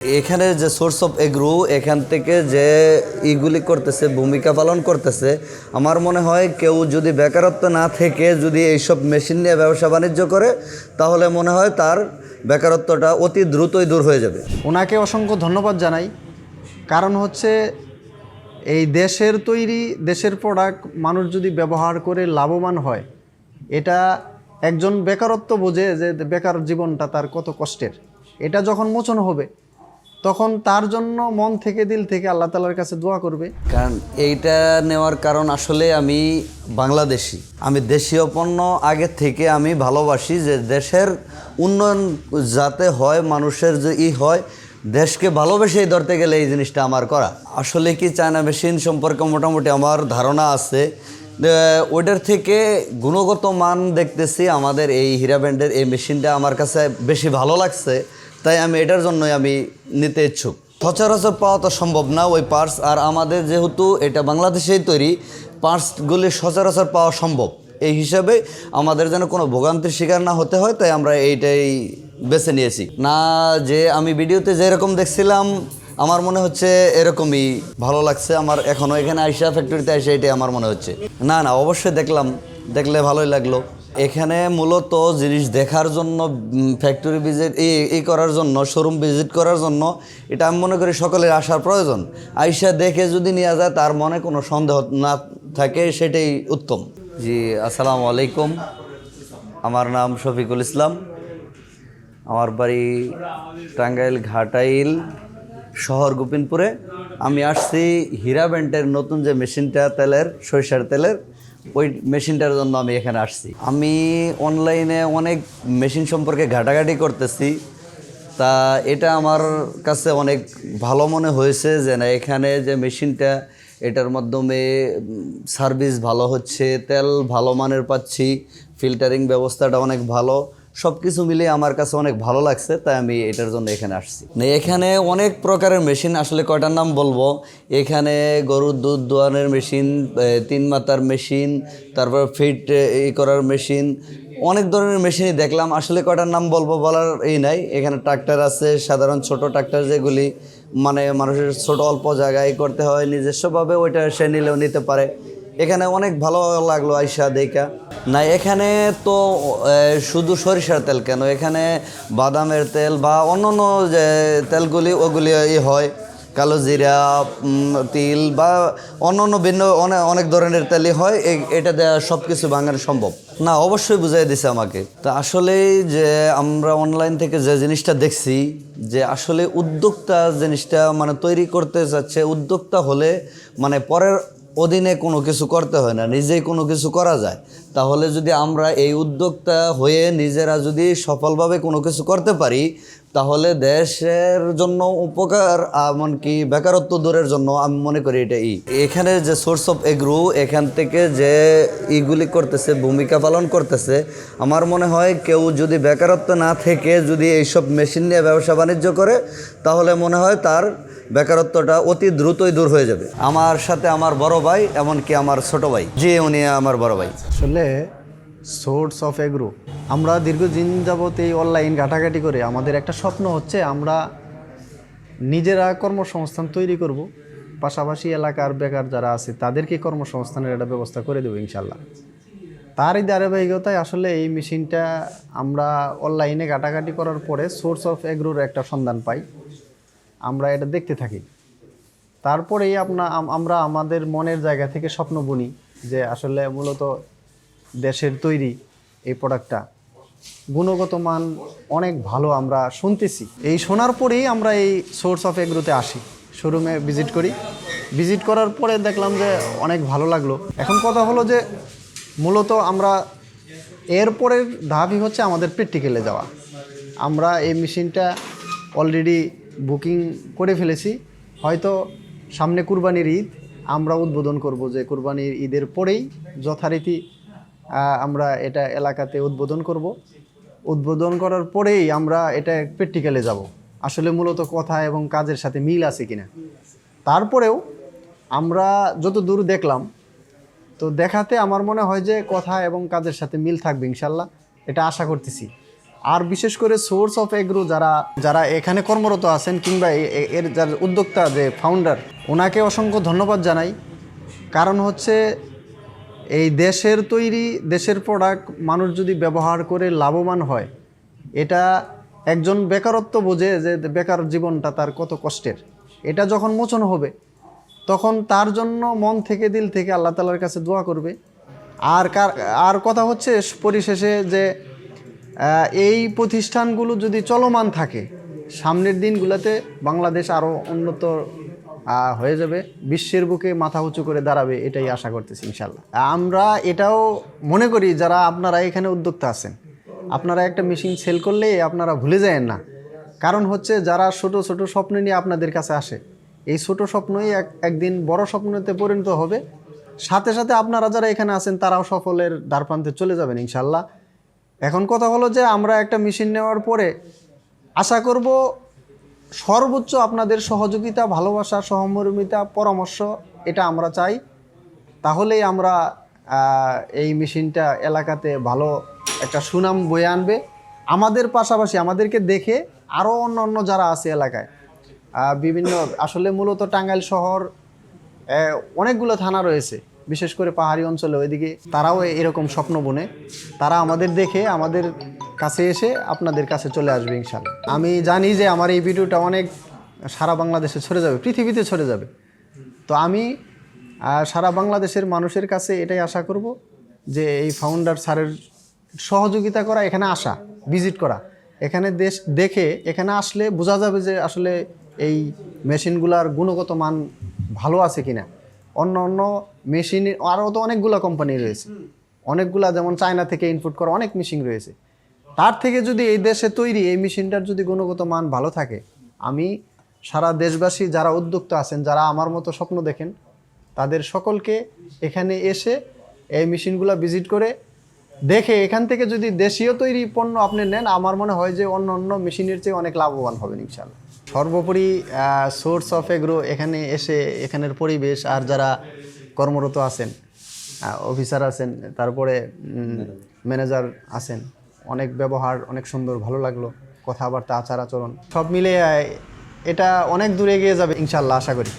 এখানে যে source of agro এখান থেকে যে ইগুলি করতেছে, ভূমিকা পালন করতেছে, আমার মনে হয় কেউ যদি বেকারত্ব না থেকে যদি এইসব মেশিন নিয়ে ব্যবসা বাণিজ্য করে তাহলে মনে হয় তার বেকারত্বটা অতি দ্রুতই দূর হয়ে যাবে। ওনাকে অসংখ্য ধন্যবাদ জানাই। কারণ হচ্ছে এই দেশের তৈরি দেশের প্রোডাক্ট মানুষ যদি ব্যবহার করে লাভবান হয়, এটা একজন বেকারত্ব বোঝে যে বেকার জীবনটা তার কত কষ্টের। এটা যখন মোচন হবে তখন তার জন্য মন থেকে দিল থেকে আল্লাহ তাআলার কাছে দোয়া করবে। কারণ এইটা নেওয়ার কারণ আসলে আমি বাংলাদেশি, আমি দেশীয় পণ্য আগে থেকে আমি ভালোবাসি, যে দেশের উন্নয়ন যাতে হয়, মানুষের যে হয়, দেশকে ভালোবেসেই ধরতে গেলে এই জিনিসটা আমার করা। আসলে কি চায়না মেশিন সম্পর্কে মোটামুটি আমার ধারণা আছে, ওইটার থেকে গুণগত মান দেখতেছি আমাদের এই হীরা ব্র্যান্ডের এই মেশিনটা আমার কাছে বেশি ভালো লাগছে, তাই আমি এটার জন্যই আমি নিতে ইচ্ছুক। সচরাচর পাওয়া তো সম্ভব না ওই পার্টস, আর আমাদের যেহেতু এটা বাংলাদেশেই তৈরি, পার্টসগুলি সচরাচর পাওয়া সম্ভব। এই হিসাবে আমাদের যেন কোনো ভোগান্তির শিকার না হতে হয়, তাই আমরা এইটাই বেছে নিয়েছি। না যে আমি ভিডিওতে যেরকম দেখছিলাম আমার মনে হচ্ছে এরকমই ভালো লাগছে আমার এখনও এখানে আইসা ফ্যাক্টরিতে আইসা এটাই আমার মনে হচ্ছে। না না, অবশ্যই দেখলে ভালোই লাগলো। এখানে মূলত জিনিস দেখার জন্য, ফ্যাক্টরি ভিজিট এই করার জন্য, শোরুম ভিজিট করার জন্য এটা আমি মনে করি সকলের আসার প্রয়োজন। আইসা দেখে যদি নেওয়া যায়, তার মনে কোনো সন্দেহ না থাকে, সেটাই উত্তম। জি, আসসালামু আলাইকুম। আমার নাম শফিকুল ইসলাম, আমার বাড়ি টাঙ্গাইল ঘাটাইল শহর গোপিনপুরে। আমি আসছি হীরা ব্র্যান্ডের নতুন যে মেশিনটা তেলের, সরিষার তেলের, ওই মেশিনটার জন্য আমি এখানে আসছি। আমি অনলাইনে অনেক মেশিন সম্পর্কে ঘাটাঘাটি করতেছি, তা এটা আমার কাছে অনেক ভালো মনে হয়েছে যে না, এখানে যে মেশিনটা, এটার মাধ্যমে সার্ভিস ভালো হচ্ছে, তেল ভালো মানের পাচ্ছি, ফিল্টারিং ব্যবস্থাটা অনেক ভালো, সব কিছু মিলিয়ে আমার কাছে অনেক ভালো লাগছে, তাই আমি এটার জন্য এখানে আসছি। এখানে অনেক প্রকারের মেশিন, আসলে কয়টার নাম বলবো। এখানে গরুর দুধ দোয়ানোর মেশিন, 3 মাথার মেশিন, তারপর ফিট করার মেশিন, অনেক ধরনের মেশিনই দেখলাম। আসলে কয়টার নাম বলবো বলার নাই। এখানে ট্রাক্টর আছে, সাধারণ ছোট ট্রাক্টর, যেগুলি মানে মানুষের ছোট অল্প জায়গায় করতে হয়, নিজস্বভাবে ওইটা সে নিলেও নিতে পারে। এখানে অনেক ভালো লাগলো আইসা দেখা। না, এখানে তো শুধু সরিষার তেল কেন, এখানে বাদামের তেল বা অন্যান্য যে তেলগুলি ওগুলি হয়, কালো জিরা, তিল বা অন্যান্য ভিন্ন অনেক ধরনের তেলই হয়। এটা দেওয়া সব কিছু বাঙানো সম্ভব না, অবশ্যই বুঝাই দিছে আমাকে। তা আসলেই যে আমরা অনলাইন থেকে যে জিনিসটা দেখছি, যে আসলে উদ্যোক্তা জিনিসটা মানে তৈরি করতে যাচ্ছে, উদ্যোক্তা হলে মানে পরের অধীনে কোনো কিছু করতে হয় না, নিজেই কোনো কিছু করা যায়। তাহলে যদি আমরা এই উদ্যোক্তা হয়ে নিজেরা যদি সফলভাবে কোনো কিছু করতে পারি, তাহলে দেশের জন্য উপকার, এমনকি বেকারত্ব দূরের জন্য আমি মনে করি এটাই। এখানে যে সোর্স অফ এগ্রো এখান থেকে যে ইগুলি করতেছে, ভূমিকা পালন করতেছে, আমার মনে হয় কেউ যদি বেকারত্ব না থেকে যদি এইসব মেশিন নিয়ে ব্যবসা বাণিজ্য করে তাহলে মনে হয় তার বেকারত্বটা অতি দ্রুতই দূর হয়ে যাবে। আমার সাথে আমার বড় ভাই, এমনকি আমার ছোট ভাই, যে উনি আমার বড় ভাই। আসলে সোর্স অফ এগ্রো আমরা দীর্ঘদিন যাবত এই অনলাইন ঘাটাঘাটি করে আমাদের একটা স্বপ্ন হচ্ছে আমরা নিজেরা কর্মসংস্থান তৈরি করব, পাশাপাশি এলাকার বেকার যারা আছে তাদেরকে কর্মসংস্থানের একটা ব্যবস্থা করে দেবো ইনশাল্লাহ। তারই ধারাবাহিকতায় আসলে এই মেশিনটা আমরা অনলাইনে ঘাটাঘাটি করার পরে সোর্স অফ এগ্রোর একটা সন্ধান পাই, আমরা এটা দেখতে থাকি। তারপরেই আমরা আমাদের মনের জায়গা থেকে স্বপ্ন বুনি যে আসলে মূলত দেশের তৈরি এই প্রোডাক্টটা গুণগত মান অনেক ভালো আমরা শুনতেছি। এই শোনার পরেই আমরা এই সোর্স অফ এগ্রোতে আসি, শোরুমে ভিজিট করার পরে দেখলাম যে অনেক ভালো লাগলো। এখন কথা হলো যে মূলত আমরা এরপরের ধাপই হচ্ছে আমাদের প্র্যাকটিক্যালে যাওয়া। আমরা এই মেশিনটা অলরেডি বুকিং করে ফেলেছি, হয়তো সামনে কুরবানির ঈদ আমরা উদ্বোধন করব, যে কুরবানির ঈদের পরেই যথারীতি আমরা এটা এলাকাতে উদ্বোধন করব। উদ্বোধন করার পরেই আমরা এটা প্র্যাকটিক্যালে যাব, আসলে মূলত কথা এবং কাজের সাথে মিল আছে কিনা। তারপরেও আমরা যত দূর দেখলাম, তো দেখাতে আমার মনে হয় যে কথা এবং কাজের সাথে মিল থাকবে ইনশাল্লাহ, এটা আশা করতেছি। আর বিশেষ করে সোর্স অফ এগ্রো যারা যারা এখানে কর্মরত আছেন কিংবা এর যার উদ্যোক্তা যে ফাউন্ডার, ওনাকে অসংখ্য ধন্যবাদ জানাই। কারণ হচ্ছে এই দেশের তৈরি দেশের প্রোডাক্ট মানুষ যদি ব্যবহার করে লাভবান হয়, এটা একজন বেকারত্ব বোঝে যে বেকার জীবনটা তার কত কষ্টের। এটা যখন মোচন হবে তখন তার জন্য মন থেকে দিল থেকে আল্লাহ তাআলার কাছে দোয়া করবে। আর কথা হচ্ছে পরিশেষে যে এই প্রতিষ্ঠানগুলো যদি চলমান থাকে, সামনের দিনগুলোতে বাংলাদেশ আরও উন্নত হয়ে যাবে, বিশ্বের বুকে মাথা উঁচু করে দাঁড়াবে, এটাই আশা করতেছি ইনশাল্লাহ। আমরা এটাও মনে করি যারা আপনারা এখানে উদ্যোক্তা আছেন, আপনারা একটা মেশিন সেল করলেই আপনারা ভুলে যায়েন না। কারণ হচ্ছে যারা ছোট ছোট স্বপ্ন নিয়ে আপনাদের কাছে আসে, এই ছোট স্বপ্নই একদিন বড় স্বপ্নতে পরিণত হবে। সাথে সাথে আপনারা যারা এখানে আছেন তারাও সফলের দ্বারপ্রান্তে চলে যাবেন ইনশাল্লাহ। এখন কথা হলো যে আমরা একটা মেশিন নেওয়ার পরে আশা করব সর্বোচ্চ আপনাদের সহযোগিতা, ভালোবাসা, সহমর্মিতা, পরামর্শ, এটা আমরা চাই। তাহলেই আমরা এই মেশিনটা এলাকাতে ভালো একটা সুনাম বয়ে আনবে। আমাদের পাশাপাশি আমাদেরকে দেখে আরও অন্য যারা আছে এলাকায় বিভিন্ন, আসলে মূলত টাঙ্গাইল শহর অনেকগুলো থানা রয়েছে, বিশেষ করে পাহাড়ি অঞ্চলে, ওইদিকে তারাও এরকম স্বপ্ন বুনে তারা আমাদের দেখে আমাদের কাছে এসে আপনাদের কাছে চলে আসবে ইনশাল্লাহ। আমি জানি যে আমার এই ভিডিওটা অনেক সারা বাংলাদেশে ছড়ে যাবে, পৃথিবীতে ছড়ে যাবে। তো আমি সারা বাংলাদেশের মানুষের কাছে এটাই আশা করব যে এই ফাউন্ডার স্যারের সহযোগিতা করা, এখানে আসা, ভিজিট করা, এখানে দেশ দেখে এখানে আসলে বোঝা যাবে যে আসলে এই মেশিনগুলার গুণগত মান ভালো আছে কিনা। অন্য মেশিন আরও তো অনেকগুলো কোম্পানি রয়েছে, অনেকগুলা, যেমন চায়না থেকে ইনপুট করা অনেক মেশিন রয়েছে। তার থেকে যদি এই দেশে তৈরি এই মেশিনটার যদি গুণগত মান ভালো থাকে, আমি সারা দেশবাসী যারা উদ্যোক্তা আছেন, যারা আমার মতো স্বপ্ন দেখেন, তাদের সকলকে এখানে এসে এই মেশিনগুলো ভিজিট করে দেখে এখান থেকে যদি দেশীয় তৈরি পণ্য আপনি নেন, আমার মনে হয় যে অন্য মেশিনের চেয়ে অনেক লাভবান হবেন ইনশাল্লাহ। সর্বোপরি সোর্স অফ এগ্রো এখানে এসে এখানের পরিবেশ, আর যারা কর্মরত আছেন, অফিসার আছেন, তারপরে ম্যানেজার আছেন, অনেক ব্যবহার অনেক সুন্দর, ভালো লাগলো, কথাবার্তা, আচার আচরণ সব মিলে এটা অনেক দূরে এগিয়ে যাবে ইনশাল্লাহ আশা করি।